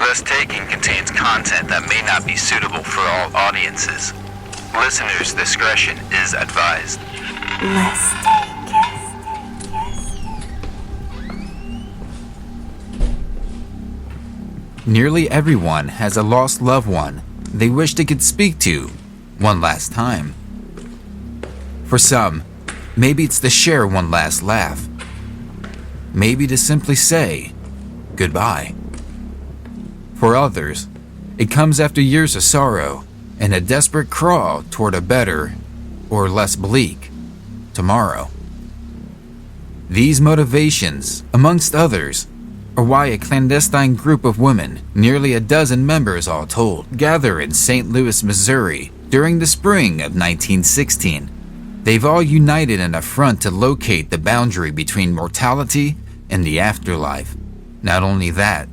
Less Taken contains content that may not be suitable for all audiences. Listeners' discretion is advised. Less Taken. Nearly everyone has a lost loved one they wish they could speak to one last time. For some, maybe it's to share one last laugh. Maybe to simply say goodbye. For others, it comes after years of sorrow and a desperate crawl toward a better, or less bleak, tomorrow. These motivations, amongst others, are why a clandestine group of women, nearly a dozen members all told, gather in St. Louis, Missouri during the spring of 1916. They've all united in a front to locate the boundary between mortality and the afterlife. Not only that,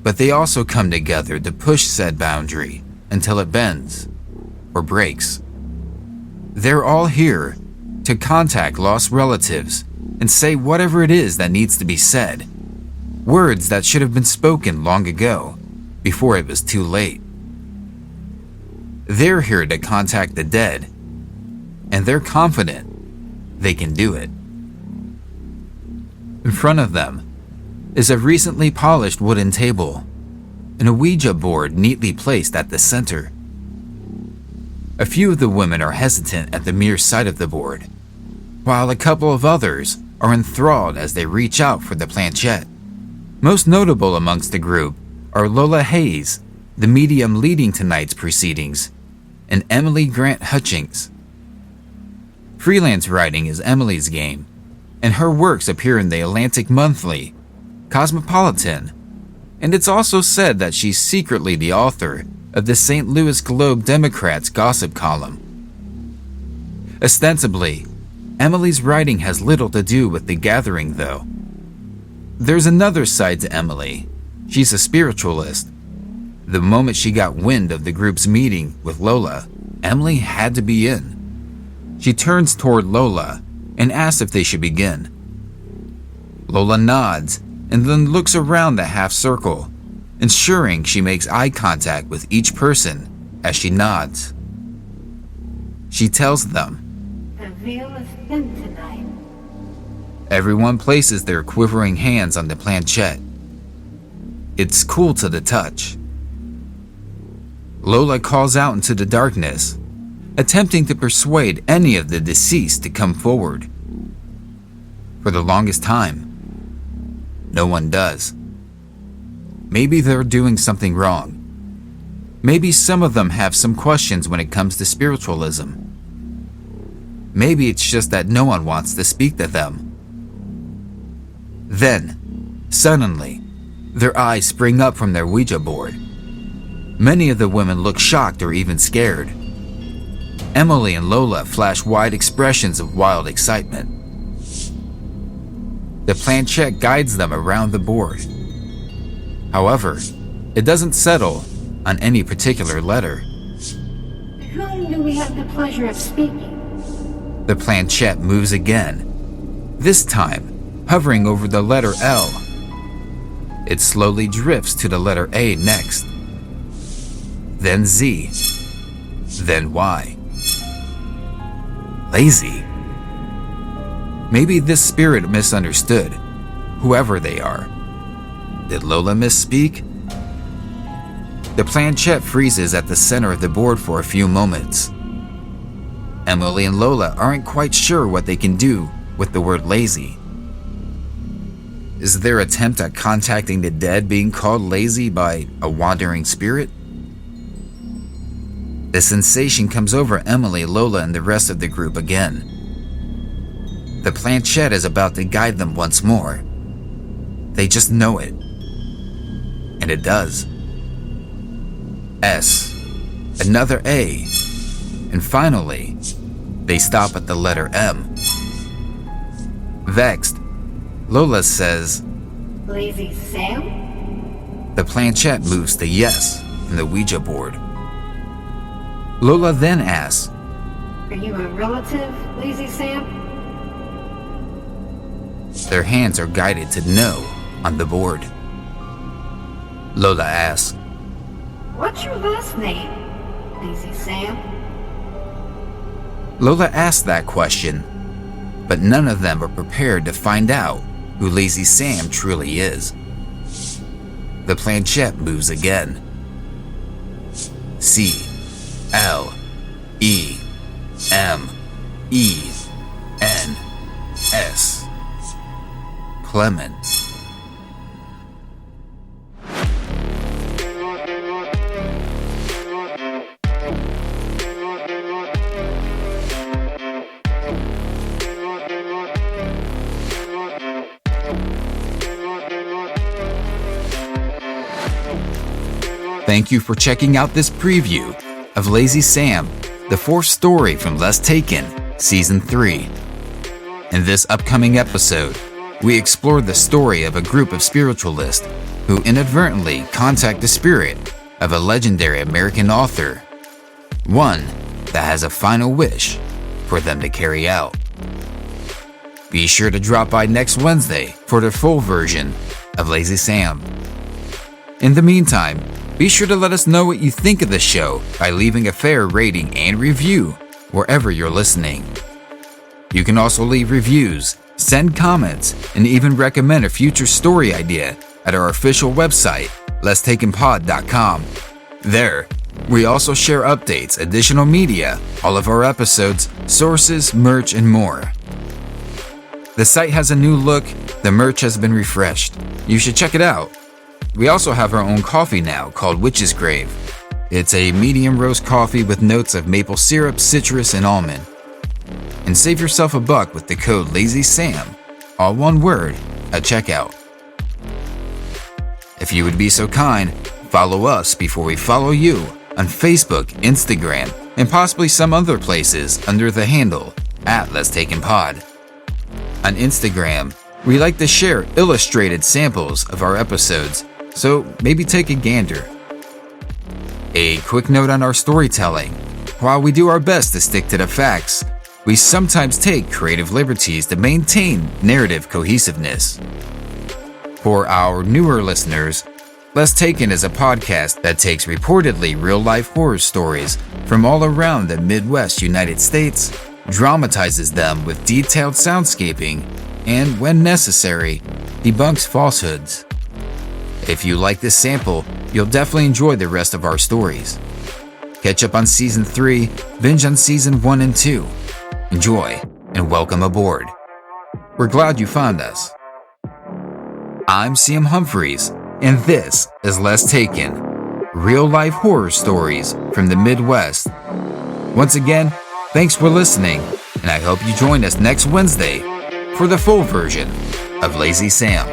but they also come together to push said boundary until it bends or breaks. They're all here to contact lost relatives and say whatever it is that needs to be said. Words that should have been spoken long ago, before it was too late. They're here to contact the dead, and they're confident they can do it. In front of them is a recently polished wooden table and a Ouija board neatly placed at the center. A few of the women are hesitant at the mere sight of the board, while a couple of others are enthralled as they reach out for the planchette. Most notable amongst the group are Lola-hays, the medium leading tonight's proceedings, and Emily-Grant-Hutchings. Freelance writing is Emily's game, and her works appear in the Atlantic Monthly, Cosmopolitan, and it's also said that she's secretly the author of the St. Louis Globe-Democrat's gossip column. Ostensibly, Emily's writing has little to do with the gathering, though. There's another side to Emily. She's a spiritualist. The moment she got wind of the group's meeting with Lola, Emily had to be in. She turns toward Lola and asks if they should begin. Lola nods and then looks around the half circle, ensuring she makes eye contact with each person as she nods. She tells them, The veil is thin tonight. Everyone places their quivering hands on the planchette. It's cool to the touch. Lola calls out into the darkness, attempting to persuade any of the deceased to come forward. For the longest time, no one does. Maybe they're doing something wrong. Maybe some of them have some questions when it comes to spiritualism. Maybe it's just that no one wants to speak to them. Then, suddenly, their eyes spring up from their Ouija board. Many of the women look shocked or even scared. Emily and Lola flash wide expressions of wild excitement. The planchette guides them around the board. However, it doesn't settle on any particular letter. To whom do we have the pleasure of speaking? The planchette moves again, this time hovering over the letter L. It slowly drifts to the letter A next, then Z, then Y. Lazy. Maybe this spirit misunderstood, whoever they are. Did Lola misspeak? The planchette freezes at the center of the board for a few moments. Emily and Lola aren't quite sure what they can do with the word lazy. Is their attempt at contacting the dead being called lazy by a wandering spirit? The sensation comes over Emily, Lola, and the rest of the group again. The planchette is about to guide them once more. They just know it. And it does. S, another A, and finally, they stop at the letter M. Vexed, Lola says, Lazy Sam? The planchette moves to yes in the Ouija board. Lola then asks, Are you a relative, Lazy Sam? Their hands are guided to no on the board. Lola asks, What's your last name, Lazy Sam? Lola asked that question, but none of them were prepared to find out who Lazy Sam truly is. The planchette moves again. C-L-E-M-E-N-S. Clemens. Thank you for checking out this preview of Lazy Sam, the fourth story from Less Taken, Season 3. In this upcoming episode, we explore the story of a group of spiritualists who inadvertently contact the spirit of a legendary American author, one that has a final wish for them to carry out. Be sure to drop by next Wednesday for the full version of Lazy Sam. In the meantime, be sure to let us know what you think of the show by leaving a fair rating and review wherever you're listening. You can also leave reviews, send comments, and even recommend a future story idea at our official website, lesstakenpod.com. There, we also share updates, additional media, all of our episodes, sources, merch, and more. The site has a new look, the merch has been refreshed. You should check it out. We also have our own coffee now called Witch's Grave. It's a medium roast coffee with notes of maple syrup, citrus, and almond. And save yourself $1 with the code LAZYSAM, all one word, at checkout. If you would be so kind, follow us before we follow you on Facebook, Instagram, and possibly some other places under the handle @LessTakenPod. On Instagram, we like to share illustrated samples of our episodes, so maybe take a gander. A quick note on our storytelling. While we do our best to stick to the facts, we sometimes take creative liberties to maintain narrative cohesiveness. For our newer listeners, Less Taken is a podcast that takes reportedly real-life horror stories from all around the Midwest United States, dramatizes them with detailed soundscaping, and, when necessary, debunks falsehoods. If you like this sample, you'll definitely enjoy the rest of our stories. Catch up on Season 3, binge on Season 1 and 2. Enjoy, and welcome aboard. We're glad you found us. I'm Sam Humphreys, and this is Less Taken, real-life horror stories from the Midwest. Once again, thanks for listening, and I hope you join us next Wednesday for the full version of Lazy Sam.